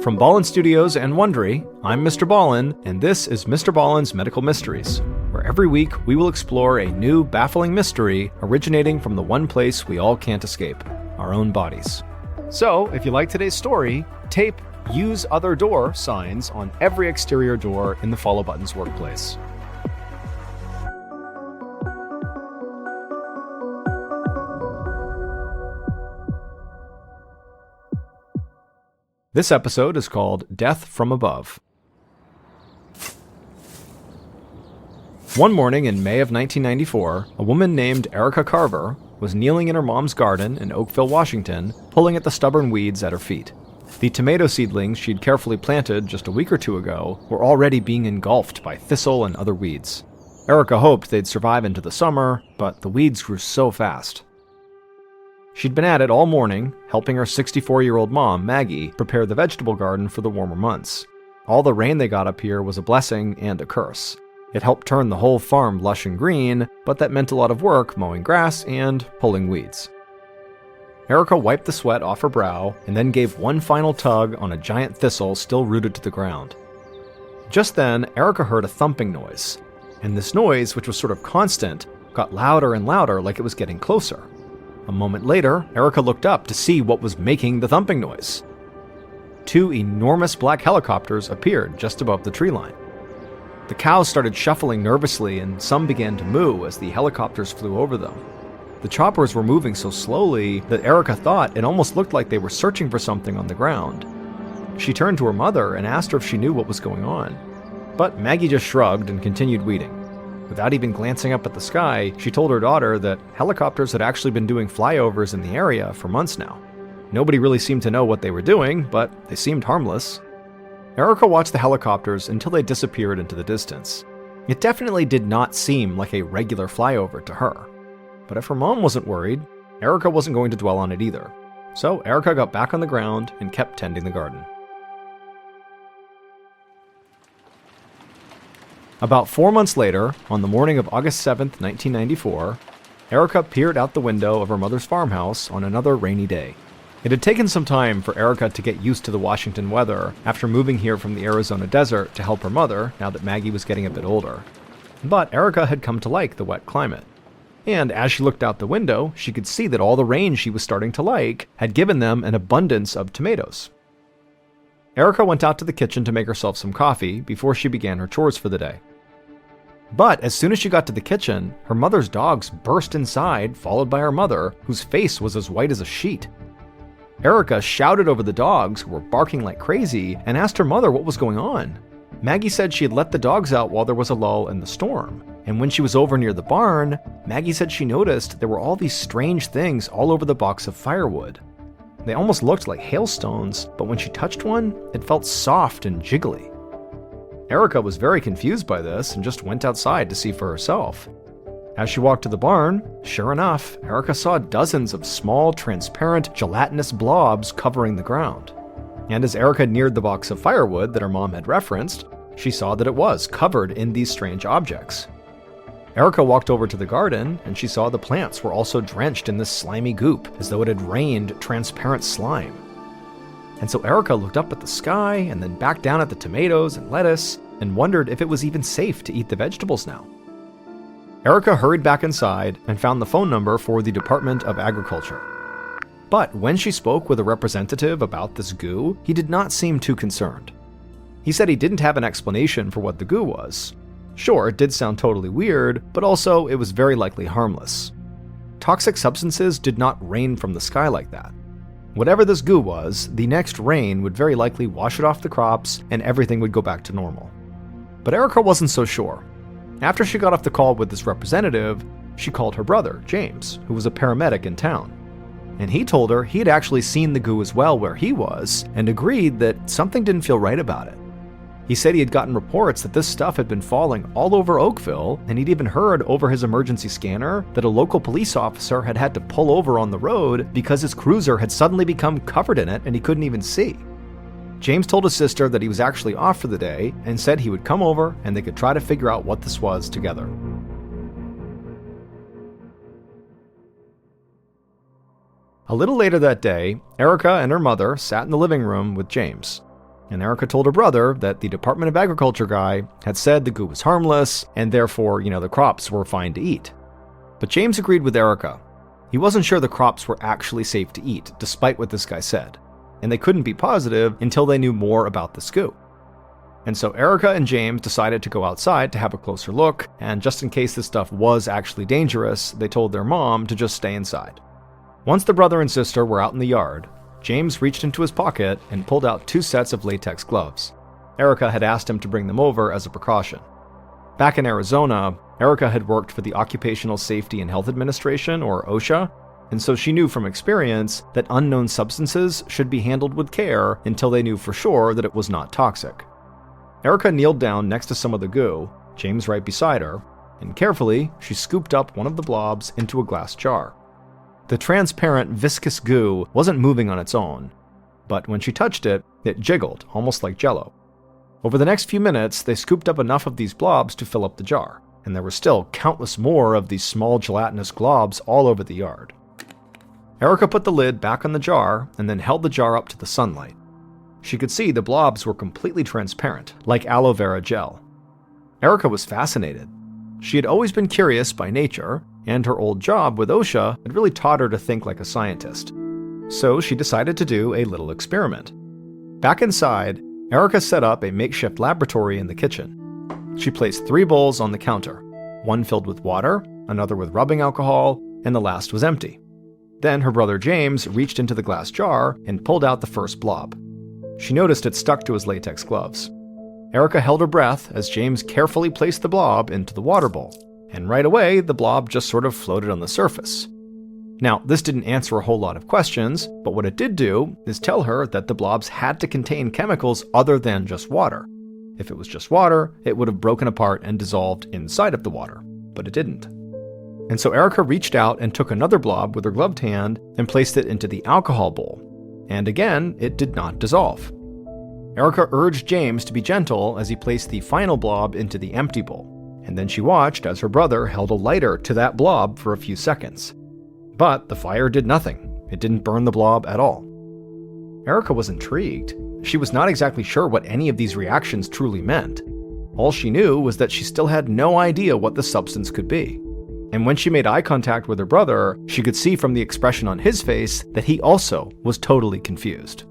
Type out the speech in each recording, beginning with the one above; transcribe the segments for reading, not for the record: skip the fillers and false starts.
From Ballin Studios and Wondery, I'm Mr. Ballin, and this is Mr. Ballin's Medical Mysteries, where every week we will explore a new, baffling mystery originating from the one place we all can't escape, our own bodies. So, if you like today's story, tape "Use Other Door" signs on every exterior door in the Follow Buttons workplace. This episode is called Death from Above. One morning in May of 1994, a woman named Erica Carver was kneeling in her mom's garden in Oakville, Washington, pulling at the stubborn weeds at her feet. The tomato seedlings she'd carefully planted just a week or two ago were already being engulfed by thistle and other weeds. Erica hoped they'd survive into the summer, but the weeds grew so fast. She'd been at it all morning, helping her 64-year-old mom, Maggie, prepare the vegetable garden for the warmer months. All the rain they got up here was a blessing and a curse. It helped turn the whole farm lush and green, but that meant a lot of work mowing grass and pulling weeds. Erica wiped the sweat off her brow and then gave one final tug on a giant thistle still rooted to the ground. Just then, Erica heard a thumping noise, and this noise, which was sort of constant, got louder and louder like it was getting closer. A moment later, Erica looked up to see what was making the thumping noise. Two enormous black helicopters appeared just above the tree line. The cows started shuffling nervously and some began to moo as the helicopters flew over them. The choppers were moving so slowly that Erica thought it almost looked like they were searching for something on the ground. She turned to her mother and asked her if she knew what was going on. But Maggie just shrugged and continued weeding. Without even glancing up at the sky, she told her daughter that helicopters had actually been doing flyovers in the area for months now. Nobody really seemed to know what they were doing, but they seemed harmless. Erica watched the helicopters until they disappeared into the distance. It definitely did not seem like a regular flyover to her. But if her mom wasn't worried, Erica wasn't going to dwell on it either. So Erica got back on the ground and kept tending the garden. About 4 months later, on the morning of August 7th, 1994, Erica peered out the window of her mother's farmhouse on another rainy day. It had taken some time for Erica to get used to the Washington weather after moving here from the Arizona desert to help her mother now that Maggie was getting a bit older. But Erica had come to like the wet climate. And as she looked out the window, she could see that all the rain she was starting to like had given them an abundance of tomatoes. Erica went out to the kitchen to make herself some coffee before she began her chores for the day. But as soon as she got to the kitchen, her mother's dogs burst inside, followed by her mother, whose face was as white as a sheet. Erica shouted over the dogs, who were barking like crazy, and asked her mother what was going on. Maggie said she had let the dogs out while there was a lull in the storm, and when she was over near the barn, Maggie said she noticed there were all these strange things all over the box of firewood. They almost looked like hailstones, but when she touched one, it felt soft and jiggly. Erica was very confused by this and just went outside to see for herself. As she walked to the barn, sure enough, Erica saw dozens of small, transparent, gelatinous blobs covering the ground. And as Erica neared the box of firewood that her mom had referenced, she saw that it was covered in these strange objects. Erica walked over to the garden, and she saw the plants were also drenched in this slimy goop, as though it had rained transparent slime. And so Erica looked up at the sky and then back down at the tomatoes and lettuce and wondered if it was even safe to eat the vegetables now. Erica hurried back inside and found the phone number for the Department of Agriculture. But when she spoke with a representative about this goo, he did not seem too concerned. He said he didn't have an explanation for what the goo was. Sure, it did sound totally weird, but also it was very likely harmless. Toxic substances did not rain from the sky like that. Whatever this goo was, the next rain would very likely wash it off the crops and everything would go back to normal. But Erica wasn't so sure. After she got off the call with this representative, she called her brother, James, who was a paramedic in town. And he told her he had actually seen the goo as well where he was and agreed that something didn't feel right about it. He said he had gotten reports that this stuff had been falling all over Oakville, and he'd even heard over his emergency scanner that a local police officer had had to pull over on the road because his cruiser had suddenly become covered in it and he couldn't even see. James told his sister that he was actually off for the day and said he would come over and they could try to figure out what this was together. A little later that day, Erica and her mother sat in the living room with James. and Erica told her brother that the Department of Agriculture guy had said the goo was harmless, and therefore, the crops were fine to eat. But James agreed with Erica. He wasn't sure the crops were actually safe to eat, despite what this guy said, and they couldn't be positive until they knew more about the goo. And so Erica and James decided to go outside to have a closer look, and just in case this stuff was actually dangerous, they told their mom to just stay inside. Once the brother and sister were out in the yard, James reached into his pocket and pulled out 2 sets of latex gloves. Erica had asked him to bring them over as a precaution. Back in Arizona, Erica had worked for the Occupational Safety and Health Administration, or OSHA, and so she knew from experience that unknown substances should be handled with care until they knew for sure that it was not toxic. Erica kneeled down next to some of the goo, James right beside her, and carefully, she scooped up one of the blobs into a glass jar. The transparent, viscous goo wasn't moving on its own, but when she touched it, it jiggled, almost like Jell-O. Over the next few minutes, they scooped up enough of these blobs to fill up the jar, and there were still countless more of these small gelatinous globs all over the yard. Erica put the lid back on the jar and then held the jar up to the sunlight. She could see the blobs were completely transparent, like aloe vera gel. Erica was fascinated. She had always been curious by nature, and her old job with OSHA had really taught her to think like a scientist. So she decided to do a little experiment. Back inside, Erica set up a makeshift laboratory in the kitchen. She placed 3 bowls on the counter, one filled with water, another with rubbing alcohol, and the last was empty. Then her brother James reached into the glass jar and pulled out the first blob. She noticed it stuck to his latex gloves. Erica held her breath as James carefully placed the blob into the water bowl, and right away the blob just sort of floated on the surface. Now, this didn't answer a whole lot of questions, but what it did do is tell her that the blobs had to contain chemicals other than just water. If it was just water, it would have broken apart and dissolved inside of the water, but it didn't. And so Erica reached out and took another blob with her gloved hand and placed it into the alcohol bowl. And again, it did not dissolve. Erica urged James to be gentle as he placed the final blob into the empty bowl, and then she watched as her brother held a lighter to that blob for a few seconds. But the fire did nothing. It didn't burn the blob at all. Erica was intrigued. She was not exactly sure what any of these reactions truly meant. All she knew was that she still had no idea what the substance could be. And when she made eye contact with her brother, she could see from the expression on his face that he also was totally confused.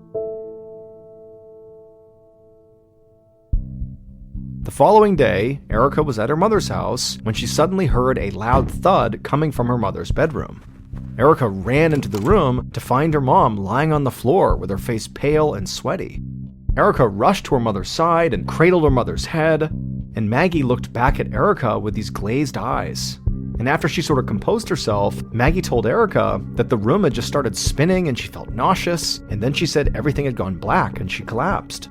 The following day, Erica was at her mother's house when she suddenly heard a loud thud coming from her mother's bedroom. Erica ran into the room to find her mom lying on the floor with her face pale and sweaty. Erica rushed to her mother's side and cradled her mother's head, and Maggie looked back at Erica with these glazed eyes. And after she sort of composed herself, Maggie told Erica that the room had just started spinning and she felt nauseous, and then she said everything had gone black and she collapsed.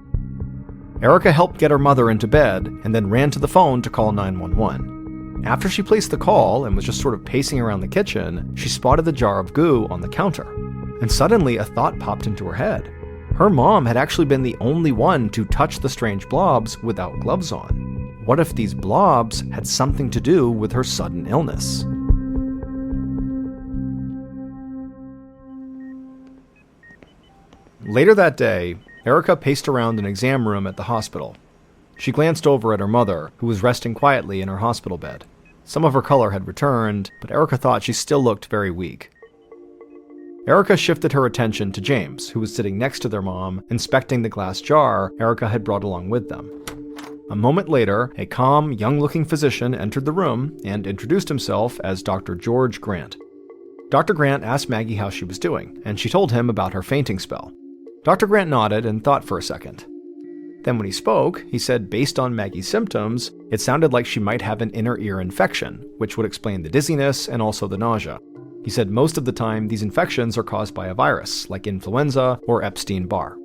Erica helped get her mother into bed and then ran to the phone to call 911. After she placed the call and was just sort of pacing around the kitchen, she spotted the jar of goo on the counter. And suddenly a thought popped into her head. Her mom had actually been the only one to touch the strange blobs without gloves on. What if these blobs had something to do with her sudden illness? Later that day, Erica paced around an exam room at the hospital. She glanced over at her mother, who was resting quietly in her hospital bed. Some of her color had returned, but Erica thought she still looked very weak. Erica shifted her attention to James, who was sitting next to their mom, inspecting the glass jar Erica had brought along with them. A moment later, a calm, young-looking physician entered the room and introduced himself as Dr. George Grant. Dr. Grant asked Maggie how she was doing, and she told him about her fainting spell. Dr. Grant nodded and thought for a second. Then when he spoke, he said based on Maggie's symptoms, it sounded like she might have an inner ear infection, which would explain the dizziness and also the nausea. He said most of the time these infections are caused by a virus, like influenza or Epstein-Barr.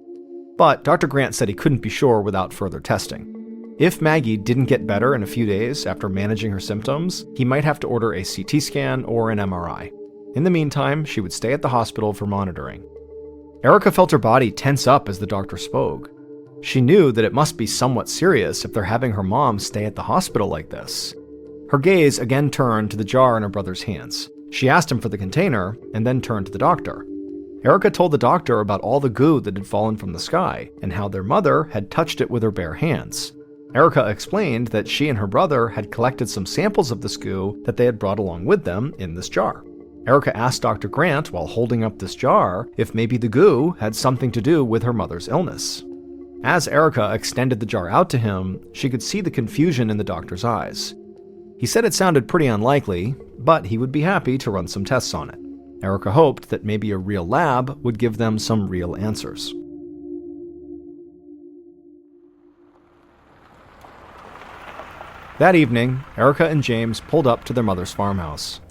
But Dr. Grant said he couldn't be sure without further testing. If Maggie didn't get better in a few days after managing her symptoms, he might have to order a CT scan or an MRI. In the meantime, she would stay at the hospital for monitoring. Erica felt her body tense up as the doctor spoke. She knew that it must be somewhat serious if they're having her mom stay at the hospital like this. Her gaze again turned to the jar in her brother's hands. She asked him for the container and then turned to the doctor. Erica told the doctor about all the goo that had fallen from the sky and how their mother had touched it with her bare hands. Erica explained that she and her brother had collected some samples of this goo that they had brought along with them in this jar. Erica asked Dr. Grant while holding up this jar if maybe the goo had something to do with her mother's illness. As Erica extended the jar out to him, she could see the confusion in the doctor's eyes. He said it sounded pretty unlikely, but he would be happy to run some tests on it. Erica hoped that maybe a real lab would give them some real answers. That evening, Erica and James pulled up to their mother's farmhouse.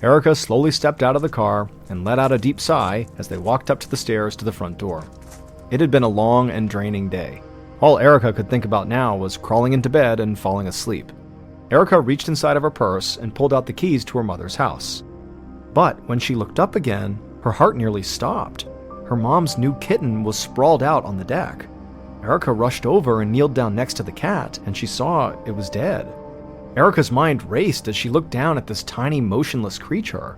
Erica slowly stepped out of the car and let out a deep sigh as they walked up to the stairs to the front door. It had been a long and draining day. All Erica could think about now was crawling into bed and falling asleep. Erica reached inside of her purse and pulled out the keys to her mother's house. But when she looked up again, her heart nearly stopped. Her mom's new kitten was sprawled out on the deck. Erica rushed over and kneeled down next to the cat, and she saw it was dead. Erica's mind raced as she looked down at this tiny, motionless creature.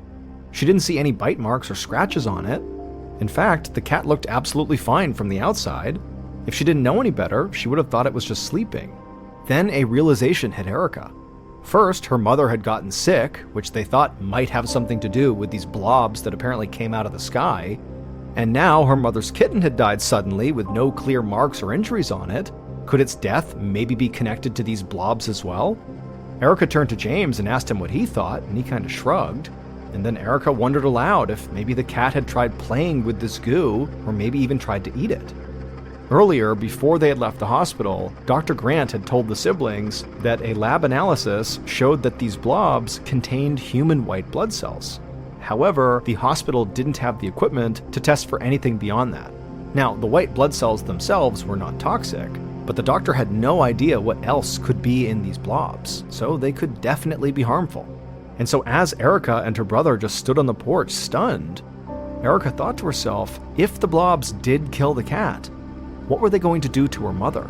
She didn't see any bite marks or scratches on it. In fact, the cat looked absolutely fine from the outside. If she didn't know any better, she would have thought it was just sleeping. Then a realization hit Erica. First, her mother had gotten sick, which they thought might have something to do with these blobs that apparently came out of the sky. And now her mother's kitten had died suddenly with no clear marks or injuries on it. Could its death maybe be connected to these blobs as well? Erica turned to James and asked him what he thought, and he kind of shrugged. And then Erica wondered aloud if maybe the cat had tried playing with this goo, or maybe even tried to eat it. Earlier, before they had left the hospital, Dr. Grant had told the siblings that a lab analysis showed that these blobs contained human white blood cells. However, the hospital didn't have the equipment to test for anything beyond that. Now, the white blood cells themselves were not toxic, but the doctor had no idea what else could be in these blobs, so they could definitely be harmful. And so as Erica and her brother just stood on the porch stunned, Erica thought to herself, if the blobs did kill the cat, what were they going to do to her mother?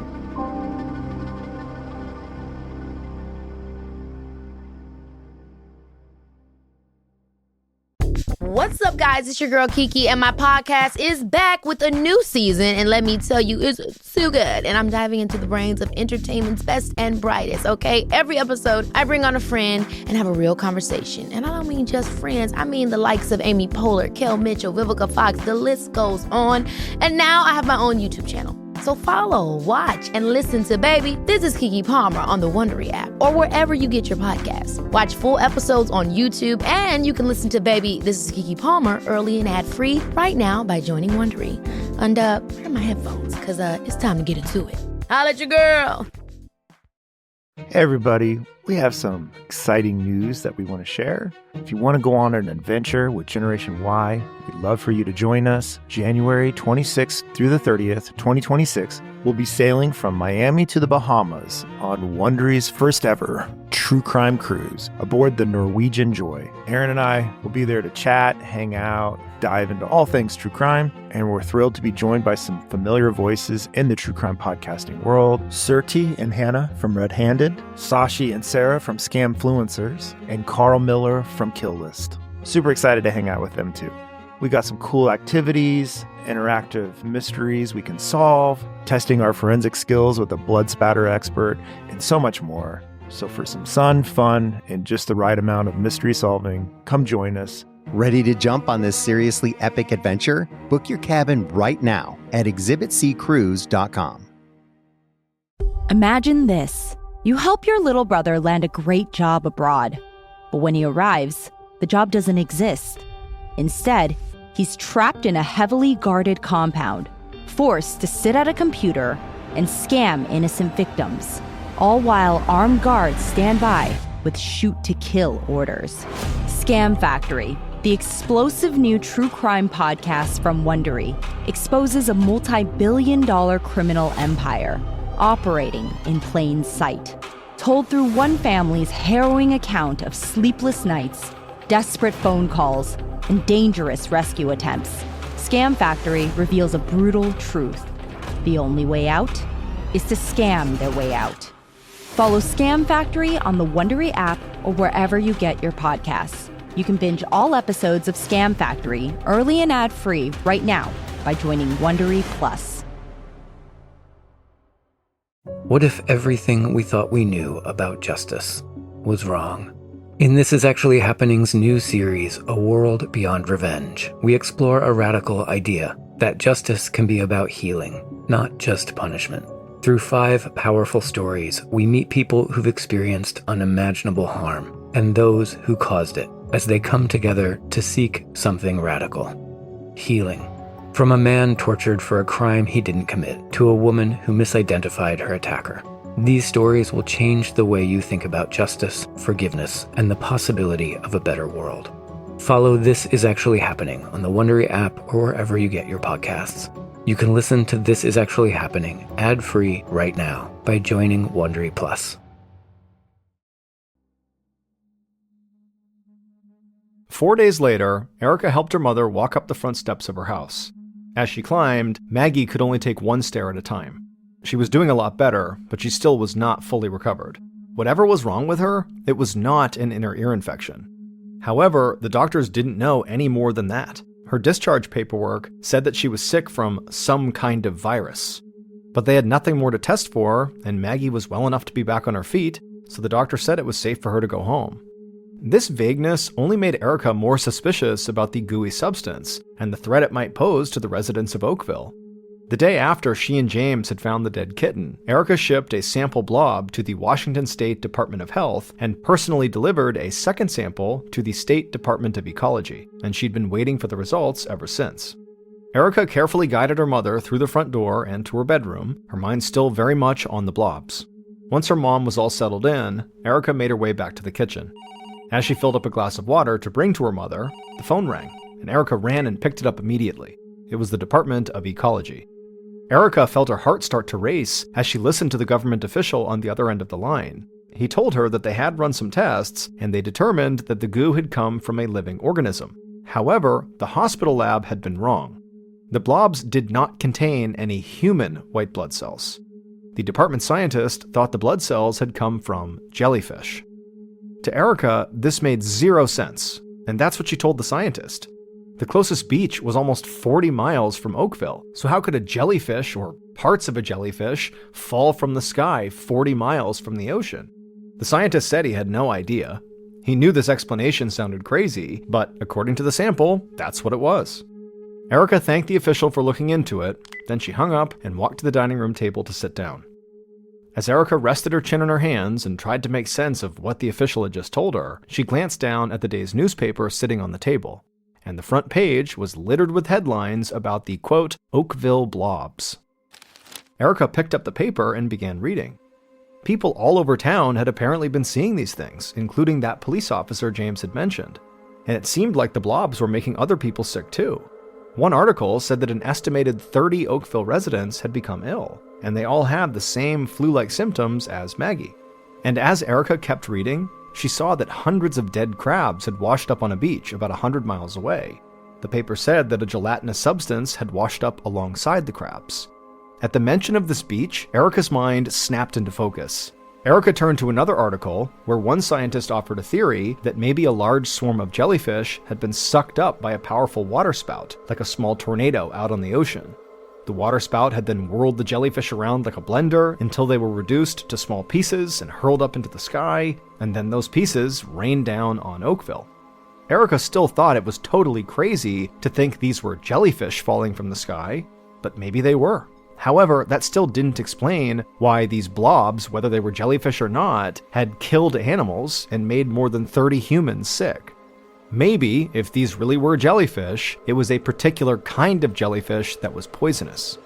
What's up, guys? It's your girl Kiki, and my podcast is back with a new season, and let me tell you, it's so good. And I'm diving into the brains of entertainment's best and brightest, okay? Every episode, I bring on a friend and have a real conversation. And I don't mean just friends. I mean the likes of Amy Poehler, Kel Mitchell, Vivica Fox, the list goes on. And now I have my own YouTube channel. So follow, watch, and listen to Baby, This is Kiki Palmer on the Wondery app or wherever you get your podcasts. Watch full episodes on YouTube, and you can listen to Baby, This is Kiki Palmer early and ad-free right now by joining Wondery. And put in my headphones, because it's time to get into it. Holla at your girl. Hey everybody, we have some exciting news that we want to share. If you want to go on an adventure with Generation Y, we'd love for you to join us. January 26th through the 30th, 2026, we'll be sailing from Miami to the Bahamas on Wondery's first ever true crime cruise aboard the Norwegian Joy. Aaron and I will be there to chat, hang out, dive into all things true crime, and we're thrilled to be joined by some familiar voices in the true crime podcasting world. Surti and Hannah from Red Handed, Sashi and Sarah from Scamfluencers, and Carl Miller from Kill List. Super excited to hang out with them too. We got some cool activities, interactive mysteries we can solve, testing our forensic skills with a blood spatter expert, and so much more. So for some sun, fun, and just the right amount of mystery solving, come join us. Ready to jump on this seriously epic adventure? Book your cabin right now at exhibitccruise.com. Imagine this. You help your little brother land a great job abroad. But when he arrives, the job doesn't exist. Instead, he's trapped in a heavily guarded compound, forced to sit at a computer and scam innocent victims, all while armed guards stand by with shoot-to-kill orders. Scam Factory, the explosive new true crime podcast from Wondery, exposes a multi-billion-dollar criminal empire operating in plain sight. Told through one family's harrowing account of sleepless nights, desperate phone calls, and dangerous rescue attempts, Scam Factory reveals a brutal truth. The only way out is to scam their way out. Follow Scam Factory on the Wondery app or wherever you get your podcasts. You can binge all episodes of Scam Factory early and ad-free right now by joining Wondery Plus. What if everything we thought we knew about justice was wrong? In This Is Actually Happening's new series, A World Beyond Revenge, we explore a radical idea that justice can be about healing, not just punishment. Through 5 powerful stories, we meet people who've experienced unimaginable harm and those who caused it as they come together to seek something radical. Healing. From a man tortured for a crime he didn't commit to a woman who misidentified her attacker. These stories will change the way you think about justice, forgiveness, and the possibility of a better world. Follow This Is Actually Happening on the Wondery app or wherever you get your podcasts. You can listen to This Is Actually Happening ad-free right now by joining Wondery Plus. 4 days later, Erica helped her mother walk up the front steps of her house. As she climbed, Maggie could only take 1 stair at a time. She was doing a lot better, but she still was not fully recovered. Whatever was wrong with her, it was not an inner ear infection. However, the doctors didn't know any more than that. Her discharge paperwork said that she was sick from some kind of virus. But they had nothing more to test for, and Maggie was well enough to be back on her feet, so the doctor said it was safe for her to go home. This vagueness only made Erica more suspicious about the gooey substance and the threat it might pose to the residents of Oakville. The day after she and James had found the dead kitten, Erica shipped a sample blob to the Washington State Department of Health and personally delivered a second sample to the State Department of Ecology, and she'd been waiting for the results ever since. Erica carefully guided her mother through the front door and to her bedroom, her mind still very much on the blobs. Once her mom was all settled in, Erica made her way back to the kitchen. As she filled up a glass of water to bring to her mother, the phone rang, and Erica ran and picked it up immediately. It was the Department of Ecology. Erica felt her heart start to race as she listened to the government official on the other end of the line. He told her that they had run some tests, and they determined that the goo had come from a living organism. However, the hospital lab had been wrong. The blobs did not contain any human white blood cells. The department scientist thought the blood cells had come from jellyfish. To Erica, this made 0 sense, and that's what she told the scientist. The closest beach was almost 40 miles from Oakville, so how could a jellyfish, or parts of a jellyfish, fall from the sky 40 miles from the ocean? The scientist said he had no idea. He knew this explanation sounded crazy, but according to the sample, that's what it was. Erica thanked the official for looking into it, then she hung up and walked to the dining room table to sit down. As Erica rested her chin on her hands and tried to make sense of what the official had just told her, she glanced down at the day's newspaper sitting on the table, and the front page was littered with headlines about the, quote, Oakville blobs. Erica picked up the paper and began reading. People all over town had apparently been seeing these things, including that police officer James had mentioned, and it seemed like the blobs were making other people sick too. One article said that an estimated 30 Oakville residents had become ill, and they all had the same flu-like symptoms as Maggie. And as Erica kept reading, she saw that hundreds of dead crabs had washed up on a beach about 100 miles away. The paper said that a gelatinous substance had washed up alongside the crabs. At the mention of this beach, Erica's mind snapped into focus. Erica turned to another article where one scientist offered a theory that maybe a large swarm of jellyfish had been sucked up by a powerful waterspout, like a small tornado out on the ocean. The waterspout had then whirled the jellyfish around like a blender until they were reduced to small pieces and hurled up into the sky, and then those pieces rained down on Oakville. Erica still thought it was totally crazy to think these were jellyfish falling from the sky, but maybe they were. However, that still didn't explain why these blobs, whether they were jellyfish or not, had killed animals and made more than 30 humans sick. Maybe, if these really were jellyfish, it was a particular kind of jellyfish that was poisonous.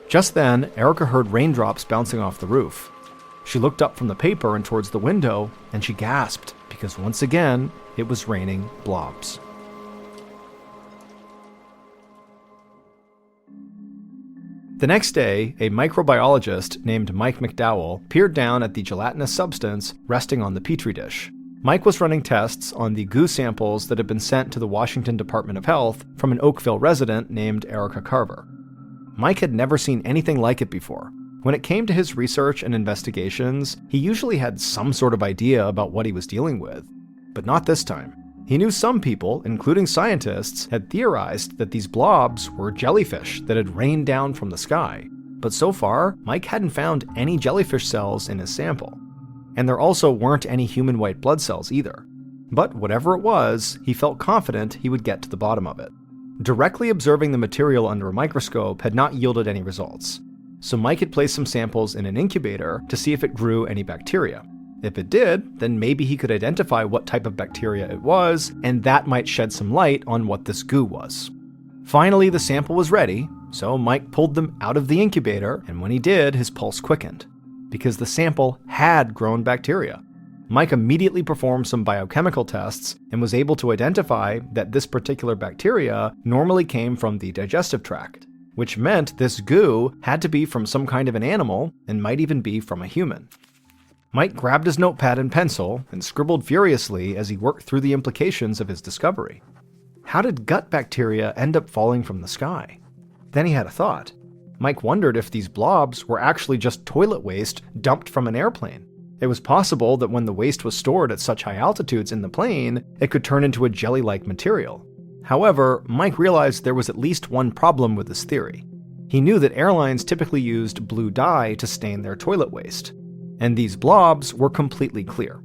Just then, Erica heard raindrops bouncing off the roof. She looked up from the paper and towards the window, and she gasped, because once again, it was raining blobs. The next day, a microbiologist named Mike McDowell peered down at the gelatinous substance resting on the petri dish. Mike was running tests on the goo samples that had been sent to the Washington Department of Health from an Oakville resident named Erica Carver. Mike had never seen anything like it before. When it came to his research and investigations, he usually had some sort of idea about what he was dealing with, but not this time. He knew some people, including scientists, had theorized that these blobs were jellyfish that had rained down from the sky. But so far, Mike hadn't found any jellyfish cells in his sample. And there also weren't any human white blood cells either. But whatever it was, he felt confident he would get to the bottom of it. Directly observing the material under a microscope had not yielded any results. So Mike had placed some samples in an incubator to see if it grew any bacteria. If it did, then maybe he could identify what type of bacteria it was, and that might shed some light on what this goo was. Finally, the sample was ready, so Mike pulled them out of the incubator, and when he did, his pulse quickened, because the sample had grown bacteria. Mike immediately performed some biochemical tests and was able to identify that this particular bacteria normally came from the digestive tract, which meant this goo had to be from some kind of an animal and might even be from a human. Mike grabbed his notepad and pencil and scribbled furiously as he worked through the implications of his discovery. How did gut bacteria end up falling from the sky? Then he had a thought. Mike wondered if these blobs were actually just toilet waste dumped from an airplane. It was possible that when the waste was stored at such high altitudes in the plane, it could turn into a jelly-like material. However, Mike realized there was at least one problem with this theory. He knew that airlines typically used blue dye to stain their toilet waste, and these blobs were completely clear.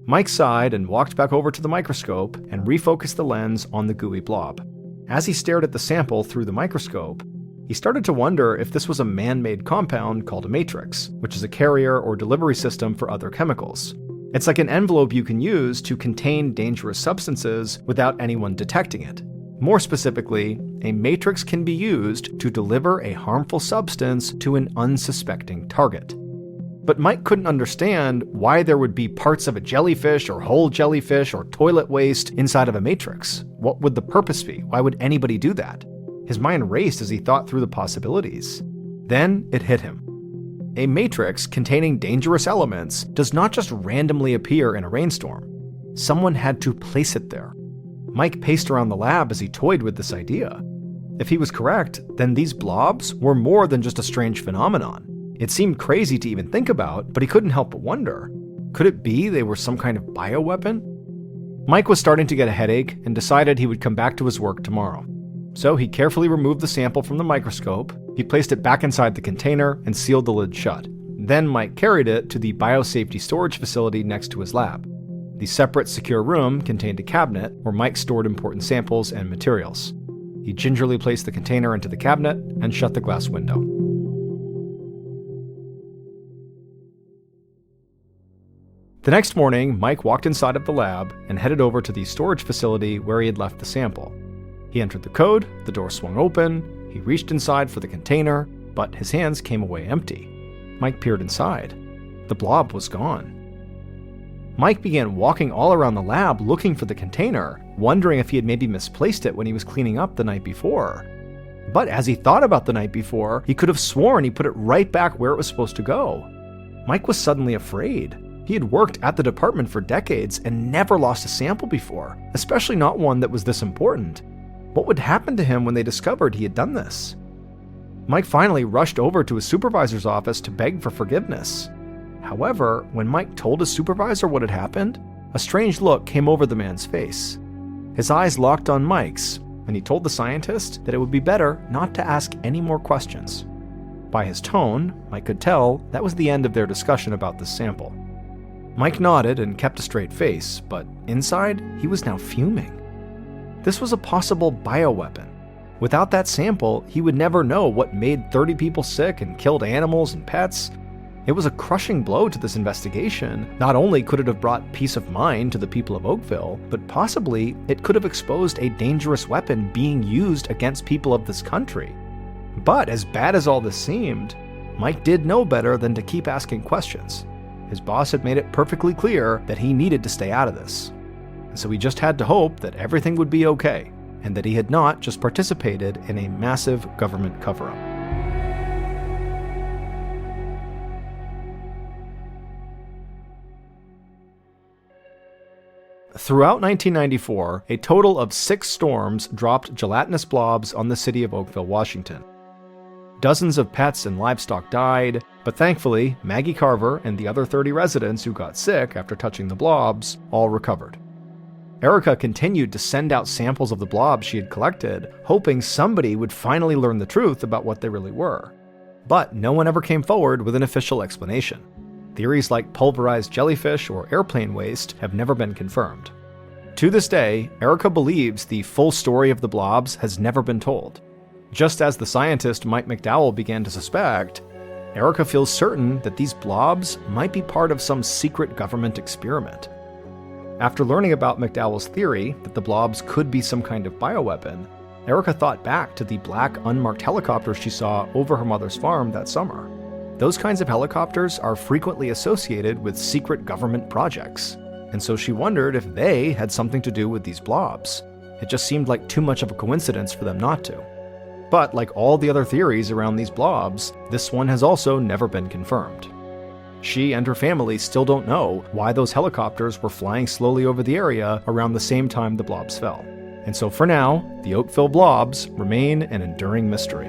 Mike sighed and walked back over to the microscope and refocused the lens on the gooey blob. As he stared at the sample through the microscope, he started to wonder if this was a man-made compound called a matrix, which is a carrier or delivery system for other chemicals. It's like an envelope you can use to contain dangerous substances without anyone detecting it. More specifically, a matrix can be used to deliver a harmful substance to an unsuspecting target. But Mike couldn't understand why there would be parts of a jellyfish or whole jellyfish or toilet waste inside of a matrix. What would the purpose be? Why would anybody do that? His mind raced as he thought through the possibilities. Then it hit him. A matrix containing dangerous elements does not just randomly appear in a rainstorm. Someone had to place it there. Mike paced around the lab as he toyed with this idea. If he was correct, then these blobs were more than just a strange phenomenon. It seemed crazy to even think about, but he couldn't help but wonder. Could it be they were some kind of bioweapon? Mike was starting to get a headache and decided he would come back to his work tomorrow. So he carefully removed the sample from the microscope, he placed it back inside the container, and sealed the lid shut. Then Mike carried it to the biosafety storage facility next to his lab. The separate, secure room contained a cabinet where Mike stored important samples and materials. He gingerly placed the container into the cabinet and shut the glass window. The next morning, Mike walked inside of the lab and headed over to the storage facility where he had left the sample. He entered the code, the door swung open, he reached inside for the container, but his hands came away empty. Mike peered inside. The blob was gone. Mike began walking all around the lab looking for the container, wondering if he had maybe misplaced it when he was cleaning up the night before. But as he thought about the night before, he could have sworn he put it right back where it was supposed to go. Mike was suddenly afraid. He had worked at the department for decades and never lost a sample before, especially not one that was this important. What would happen to him when they discovered he had done this? Mike finally rushed over to his supervisor's office to beg for forgiveness. However, when Mike told his supervisor what had happened, a strange look came over the man's face. His eyes locked on Mike's, and he told the scientist that it would be better not to ask any more questions. By his tone, Mike could tell that was the end of their discussion about this sample. Mike nodded and kept a straight face, but inside, he was now fuming. This was a possible bioweapon. Without that sample, he would never know what made 30 people sick and killed animals and pets. It was a crushing blow to this investigation. Not only could it have brought peace of mind to the people of Oakville, but possibly it could have exposed a dangerous weapon being used against people of this country. But as bad as all this seemed, Mike did know better than to keep asking questions. His boss had made it perfectly clear that he needed to stay out of this. And so he just had to hope that everything would be okay, and that he had not just participated in a massive government cover-up. Throughout 1994, a total of 6 storms dropped gelatinous blobs on the city of Oakville, Washington. Dozens of pets and livestock died, but thankfully, Maggie Carver and the other 30 residents who got sick after touching the blobs all recovered. Erica continued to send out samples of the blobs she had collected, hoping somebody would finally learn the truth about what they really were. But no one ever came forward with an official explanation. Theories like pulverized jellyfish or airplane waste have never been confirmed. To this day, Erica believes the full story of the blobs has never been told. Just as the scientist Mike McDowell began to suspect, Erica feels certain that these blobs might be part of some secret government experiment. After learning about McDowell's theory that the blobs could be some kind of bioweapon, Erica thought back to the black unmarked helicopters she saw over her mother's farm that summer. Those kinds of helicopters are frequently associated with secret government projects, and so she wondered if they had something to do with these blobs. It just seemed like too much of a coincidence for them not to. But like all the other theories around these blobs, this one has also never been confirmed. She and her family still don't know why those helicopters were flying slowly over the area around the same time the blobs fell. And so for now, the Oakville blobs remain an enduring mystery.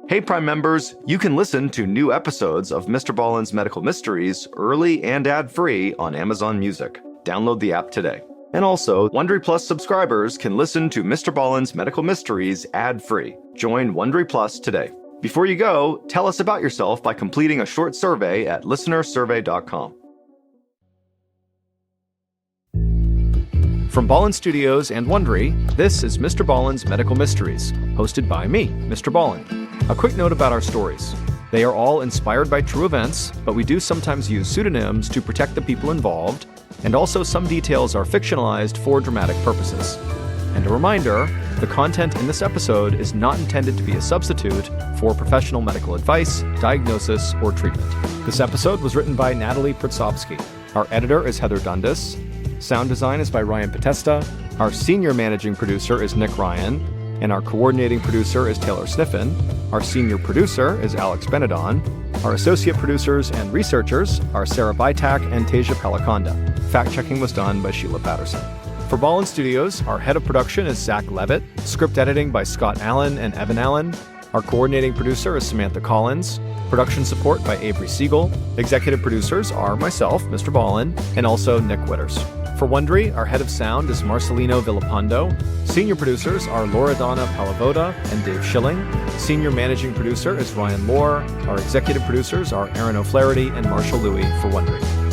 Hey Prime members, you can listen to new episodes of Mr. Ballen's Medical Mysteries early and ad-free on Amazon Music. Download the app today. And also, Wondery Plus subscribers can listen to Mr. Ballen's Medical Mysteries ad-free. Join Wondery Plus today. Before you go, tell us about yourself by completing a short survey at listenersurvey.com. From Ballen Studios and Wondery, this is Mr. Ballen's Medical Mysteries, hosted by me, Mr. Ballen. A quick note about our stories. They are all inspired by true events, but we do sometimes use pseudonyms to protect the people involved, and also some details are fictionalized for dramatic purposes. And a reminder, the content in this episode is not intended to be a substitute for professional medical advice, diagnosis, or treatment. This episode was written by Natalie Pritzovsky. Our editor is Heather Dundas. Sound design is by Ryan Potesta. Our senior managing producer is Nick Ryan. And our coordinating producer is Taylor Sniffen. Our senior producer is Alex Benedon. Our associate producers and researchers are Sarah Bytak and Tasia Peliconda. Fact-checking was done by Sheila Patterson. For Ballen Studios, our head of production is Zach Levitt. Script editing by Scott Allen and Evan Allen. Our coordinating producer is Samantha Collins. Production support by Avery Siegel. Executive producers are myself, Mr. Ballen, and also Nick Witters. For Wondery, our head of sound is Marcelino Villapando. Senior producers are Loredana Palavoda and Dave Schilling. Senior managing producer is Ryan Lohr. Our executive producers are Aaron O'Flaherty and Marshall Louie for Wondery.